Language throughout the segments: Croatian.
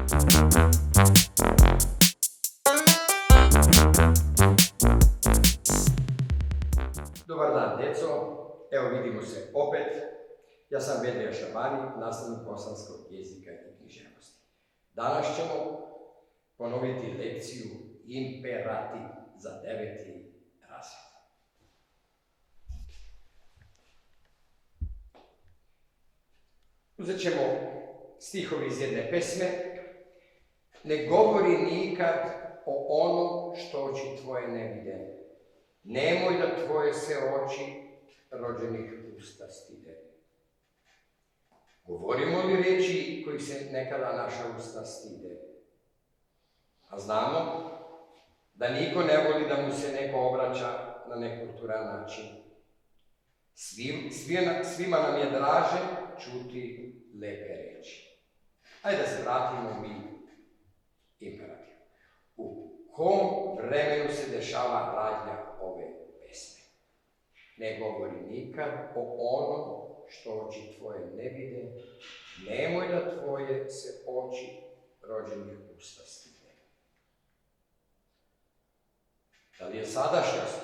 Dobar dan, djeco. Evo vidimo se opet. Ja sam Vedrija Šabani, nastavnik bosanskog jezika i književnosti. Danas ćemo ponoviti lekciju imperativ za 9. razred. Uzet ćemo stihovi iz jedne pesme. Ne govori nikad o onom što oči tvoje ne vide. Nemoj da tvoje se oči rođenih usta stide. Govorimo li riječi kojih se nekada naša usta stide? A znamo da niko ne voli da mu se neko obraća na nekulturan način. Svima nam je draže čuti lepe riječi. Ajde da se vratimo mi imperativu. U kom vremenu se dešava radnja ove pesme? Ne govori nikad o onom što oči tvoje ne vide, nemoj da tvoje se oči rođenih usta stide. Da li je sadašnjost?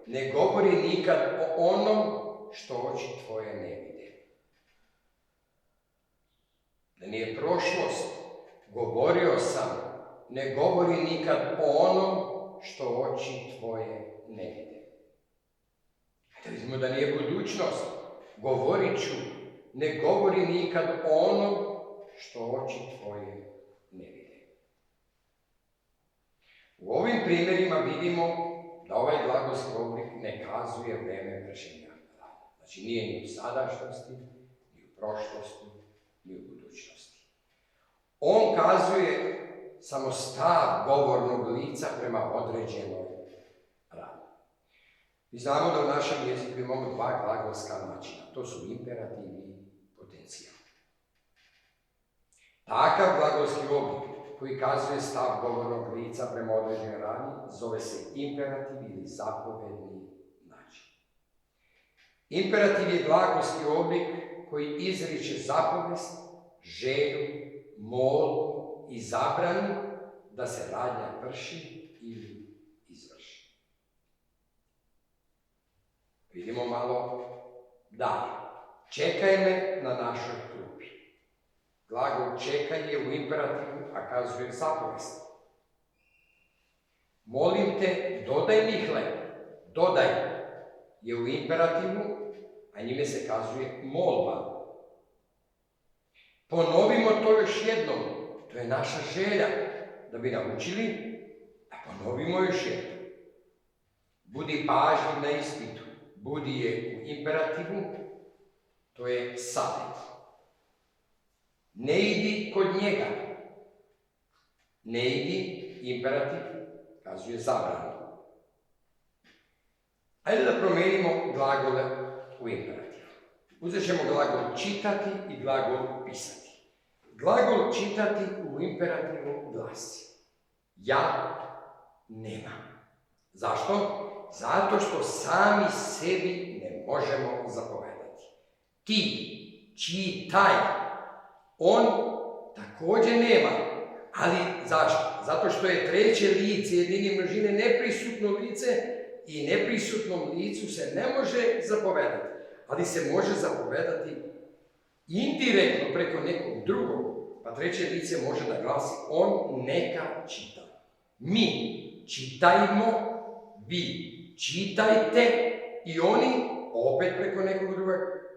Ne govori nikad o onom što oči tvoje ne vide. Da nije prošlost? Govorio sam, ne govori nikad o onom što oči tvoje ne vide. Da vidimo da nije budućnost. Govorit ću, ne govori nikad o onom što oči tvoje ne vide. U ovim primjerima vidimo da ovaj glagolski oblik ne kazuje vreme vršenja rada. Znači nije ni u sadašnjosti, ni u prošlosti, ni u budućnosti. On kazuje samo stav govornog lica prema određenoj radi. Mi znamo da u našem jeziku imamo dva glagolska načina. To su imperativ i potencijal. Takav glagolski oblik koji kazuje stav govornog lica prema određenoj radi zove se imperativ ili zapovedni način. Imperativ je glagolski oblik koji izriče zapovest, želju, molbu i zabranu da se radnja vrši ili izvrši. Vidimo malo dalje. Čekaj me na našoj klupi. Glagol čekaj je u imperativu, a kazuje zapovest. Molim te, dodaj mi hleb. Dodaj je u imperativu, a njime se kazuje molba. Ponovimo to još jednom. To je naša želja da bi naučili, a ponovimo još jednom. Budi pažljiv na ispitu. Budi je u imperativu, to je savjet. Ne idi kod njega. Ne idi, imperativ, kazuje zabranu. Ajde da promijenimo glagole u imperativu. Uzet ćemo glagol čitati i glagol pisati. Glagol čitati u imperativu glasi: ja nemam. Zašto? Zato što sami sebi ne možemo zapovedati. Ti, čitaj. On također nema. Ali zašto? Zato što je treće lice jedine množine neprisutno lice i neprisutnom licu se ne može zapovedati. Ali se može zapovedati indirektno preko nekog drugog. Pa treće lice može da glasi: on neka čita. Mi čitajmo, vi čitajte i oni opet preko nekog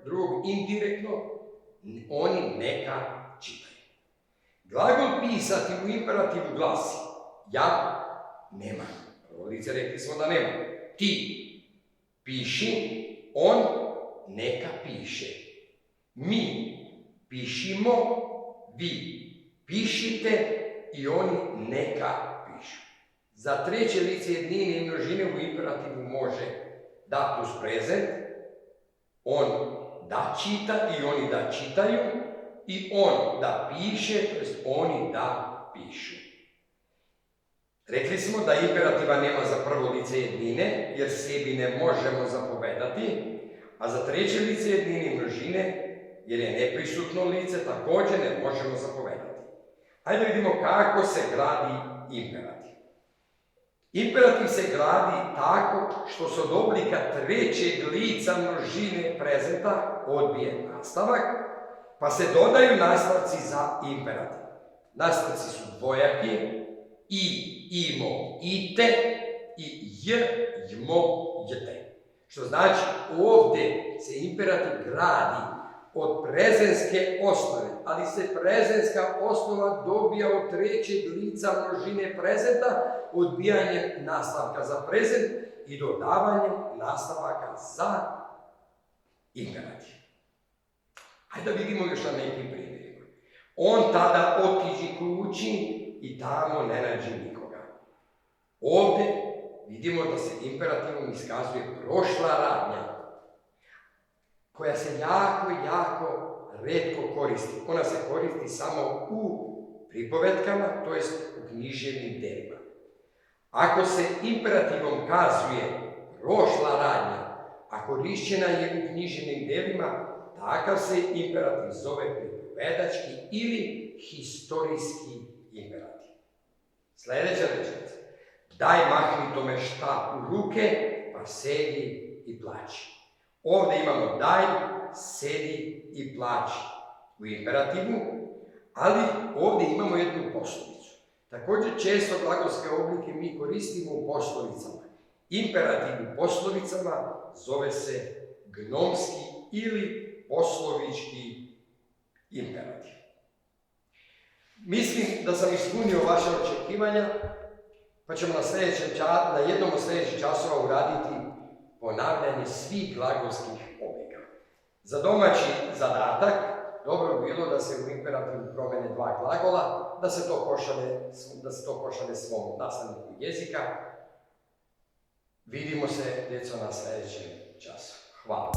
drugog indirektno, oni neka čitaju. Glagol pisati u imperativu glasi: ja nemam. Prvo lice rekli smo da nema. Ti piši, on neka piše. Mi pišimo, vi pišite i oni neka pišu. Za treće lice jednine i množine u imperativu može da plus prezent, on da čita i oni da čitaju, i on da piše, to jest oni da pišu. Rekli smo da imperativa nema za prvo lice jednine, jer sebi ne možemo zapovedati, a za treće lice jednine i množine jer je neprisutno lice, također ne možemo zapovedati. Hajde vidimo kako se gradi imperativ. Imperativ se gradi tako što se od oblika trećeg lica množine prezenta odbije nastavak, pa se dodaju nastavci za imperativ. Nastavci su dvojaki, i, imo, ite i j, jmo, jte. Što znači ovdje se imperativ gradi od prezenske osnove, ali se prezenska osnova dobija od trećeg lica množine prezenta odbijanjem nastavka za prezent i dodavanjem nastavaka za imperativ. Hajde da vidimo još na nekim primjerima. On tada otiđi kući i tamo ne nađe nikoga. Ovdje vidimo da se imperativom iskazuje prošla radnja, koja se jako retko koristi. Ona se koristi samo u pripovetkama, to jest u književnim delima. Ako se imperativom kazuje prošla radnja, a korišćena je u književnim delima, takav se imperativ zove pripovedački ili historijski imperativ. Sljedeća rečenica. Daj mahni tome štap u ruke, pa sedi i plači. Ovdje imamo daj, sedi i plači u imperativu, ali ovdje imamo jednu poslovicu. Također često glagolske oblike mi koristimo u poslovicama. Imperativ u poslovicama zove se gnomski ili poslovički imperativ. Mislim da sam ispunio vaše očekivanja, pa ćemo na jednom od sljedećih časova uraditi ponavljanje svih glagolskih oblika. Za domaći zadatak dobro bi bilo da se u imperativu promene dva glagola, da se to pošalje svom nastavniku jezika. Vidimo se, djeco, na sljedećem času. Hvala.